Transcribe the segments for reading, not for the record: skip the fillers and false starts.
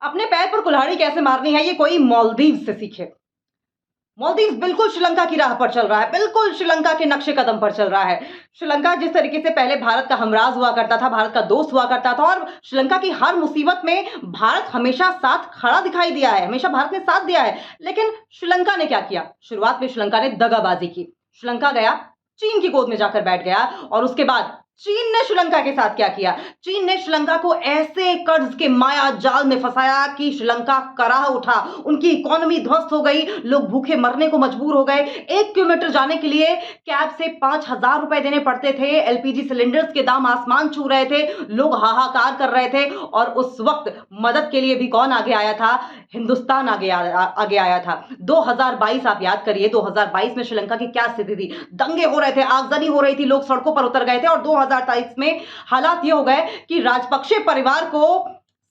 अपने पैर पर कुल्हाड़ी कैसे मारनी है, ये कोई मालदीव से सीखे। मालदीव बिल्कुल श्रीलंका की राह पर चल रहा है, बिल्कुल श्रीलंका के नक्शे कदम पर चल रहा है। श्रीलंका जिस तरीके से पहले भारत का हमराज हुआ करता था, भारत का दोस्त हुआ करता था और श्रीलंका की हर मुसीबत में भारत हमेशा साथ खड़ा दिखाई दिया है, हमेशा भारत ने साथ दिया है। लेकिन श्रीलंका ने क्या किया? शुरुआत में श्रीलंका ने दगाबाजी की। श्रीलंका गया, चीन की गोद में जाकर बैठ गया और उसके बाद चीन ने श्रीलंका के साथ क्या किया? चीन ने श्रीलंका को ऐसे कर्ज के माया जाल में फंसाया कि श्रीलंका कराह उठा, उनकी इकोनॉमी ध्वस्त हो गई, लोग भूखे मरने को मजबूर हो गए। 1 किलोमीटर जाने के लिए कैब से 5,000 रुपए देने पड़ते थे। एलपीजी सिलेंडर्स के दाम आसमान छू रहे थे, लोग हाहाकार कर रहे थे। और उस वक्त मदद के लिए भी कौन आगे आया था? हिंदुस्तान आगे आया था। 2022 आप याद करिए, 2022 में श्रीलंका की क्या स्थिति थी? दंगे हो रहे थे, आगजनी हो रही थी, लोग सड़कों पर उतर गए थे और 2023 में हालात ये हो गए कि राजपक्षे परिवार को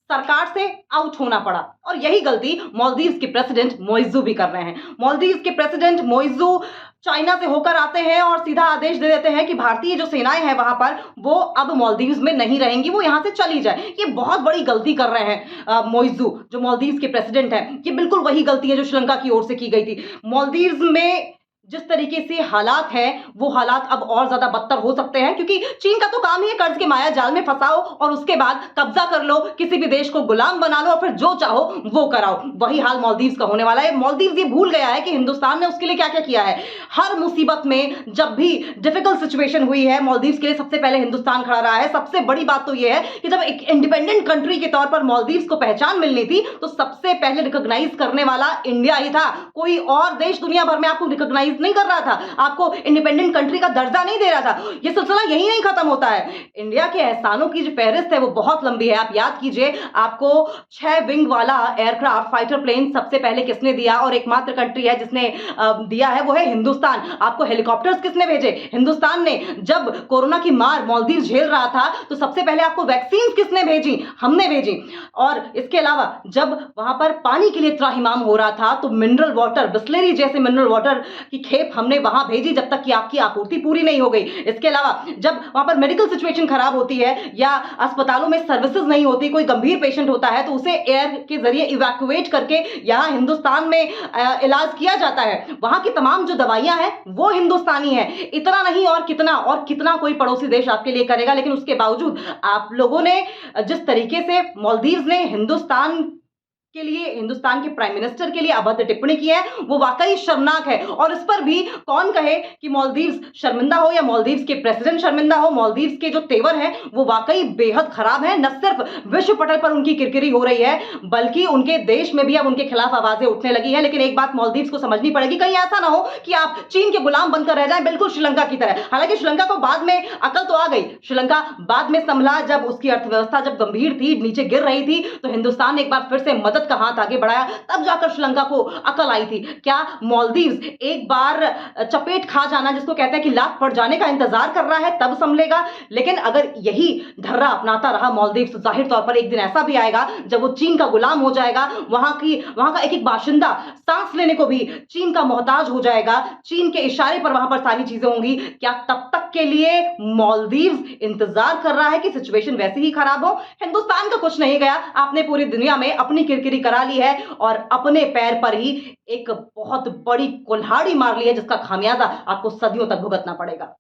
सरकार से आउट होना पड़ा। और यही गलती मालदीव के प्रेसिडेंट मोइज़ू भी कर रहे हैं। मालदीव के प्रेसिडेंट मोइज़ू चाइना से होकर आते हैं और सीधा आदेश दे देते हैं कि भारतीय जो सेनाएं हैं वहां पर, वो अब मालदीव में नहीं रहेंगी, वो यहां से चली जाए। ये बहुत बड़ी गलती कर रहे हैं मोइज़ू, जो मालदीव के प्रेसिडेंट हैं। ये बिल्कुल वही गलती है जो श्रीलंका की ओर से की गई थी। मालदीव में जिस तरीके से हालात हैं, वो हालात अब और ज्यादा बदतर हो सकते हैं, क्योंकि चीन का तो काम ही है कर्ज के माया जाल में फंसाओ और उसके बाद कब्जा कर लो, किसी भी देश को गुलाम बना लो और फिर जो चाहो वो कराओ। वही हाल मालदीव का होने वाला है। मालदीव ये भूल गया है कि हिंदुस्तान ने उसके लिए क्या क्या किया है। हर मुसीबत में जब भी डिफिकल्ट सिचुएशन हुई है, मालदीव के लिए सबसे पहले हिंदुस्तान खड़ा रहा है। सबसे बड़ी बात तो यह है कि जब एक इंडिपेंडेंट कंट्री के तौर पर मालदीव को पहचान मिलनी थी, तो सबसे पहले रिकॉग्नाइज करने वाला इंडिया ही था। कोई और देश दुनिया भर में आपको रिकॉग्नाइज नहीं कर रहा था, आपको इंडिपेंडेंट कंट्री का दर्जा नहीं दे रहा था। यह सिलसिला यही नहीं खत्म होता है। इंडिया के एहसानों की जो फहरिस्त है वो बहुत लंबी है। आप याद कीजिए, आपको 6 विंग वाला एयरक्राफ्ट फाइटर प्लेन सबसे पहले किसने दिया, और एकमात्र कंट्री है जिसने दिया है, वो है हिंदुस्तान। आपको हेलीकॉप्टर्स किसने भेजे? हिंदुस्तान ने। जब कोरोना की मार मालदीव झेल रहा था तो सबसे पहले आपको वैक्सीन किसने भेजी? हमने भेजी। और इसके अलावा जब वहां पर पानी के लिए त्राहिमाम हो रहा था तो मिनरल वाटर, बिस्लेरी जैसे मिनरल वाटर की खेप हमने वहां भेजी, जब तक कि आपकी आपूर्ति पूरी नहीं हो गई। इसके अलावा जब वहां पर मेडिकल सिचुएशन खराब होती है या अस्पतालों में सर्विसेज नहीं होती, कोई गंभीर पेशेंट होता है तो उसे एयर के जरिए इवैक्यूएट करके यहां हिंदुस्तान में इलाज किया जाता है। वहां की तमाम जो दवाइयां हैं वो हिंदुस्तानी है। इतना नहीं और कितना कोई पड़ोसी देश आपके लिए करेगा। लेकिन उसके बावजूद आप लोगों ने जिस तरीके से मालदीव ने हिंदुस्तान के लिए, हिंदुस्तान के प्राइम मिनिस्टर के लिए अभद्र टिप्पणी की है, वो वाकई शर्मनाक है। और इस पर भी कौन कहे कि मालदीव शर्मिंदा हो या मालदीव के प्रेसिडेंट शर्मिंदा हो। मालदीव के जो तेवर हैं वो वाकई बेहद खराब है। न सिर्फ विश्व पटल पर उनकी किरकिरी हो रही है, बल्कि उनके देश में भी अब उनके खिलाफ आवाजें उठने लगी है। लेकिन एक बात मालदीव को समझनी पड़ेगी, कहीं ऐसा ना हो कि आप चीन के गुलाम बनकर रह जाए, बिल्कुल श्रीलंका की तरह। हालांकि श्रीलंका को बाद में अकल तो आ गई, श्रीलंका बाद में संभला। जब उसकी अर्थव्यवस्था जब गंभीर थी, नीचे गिर रही थी, तो हिंदुस्तान ने एक बार फिर से मदद का हाथ आगे बढ़ाया, तब जाकर श्रीलंका को अकल आई थी। क्या मालदीव एक बार चपेट खा जाना, जिसको कहते हैं कि लात पड़ जाने का इंतजार कर रहा है, तब संभलेगा। लेकिन अगर यही ढर्रा अपनाता रहा मालदीव, तो जाहिर तौर पर एक दिन ऐसा भी आएगा जब वो चीन का गुलाम हो जाएगा। वहां का एक एक बाशिंदा सांस लेने को भी चीन का मोहताज हो जाएगा। चीन के इशारे पर वहां पर सारी चीजें होंगी। क्या तब तक के लिए मालदीव इंतजार कर रहा है कि सिचुएशन वैसे ही खराब हो? हिंदुस्तान का कुछ नहीं गया, आपने पूरी दुनिया में अपनी किरकिरी करा ली है और अपने पैर पर ही एक बहुत बड़ी कुल्हाड़ी मार ली है, जिसका खामियाजा आपको सदियों तक भुगतना पड़ेगा।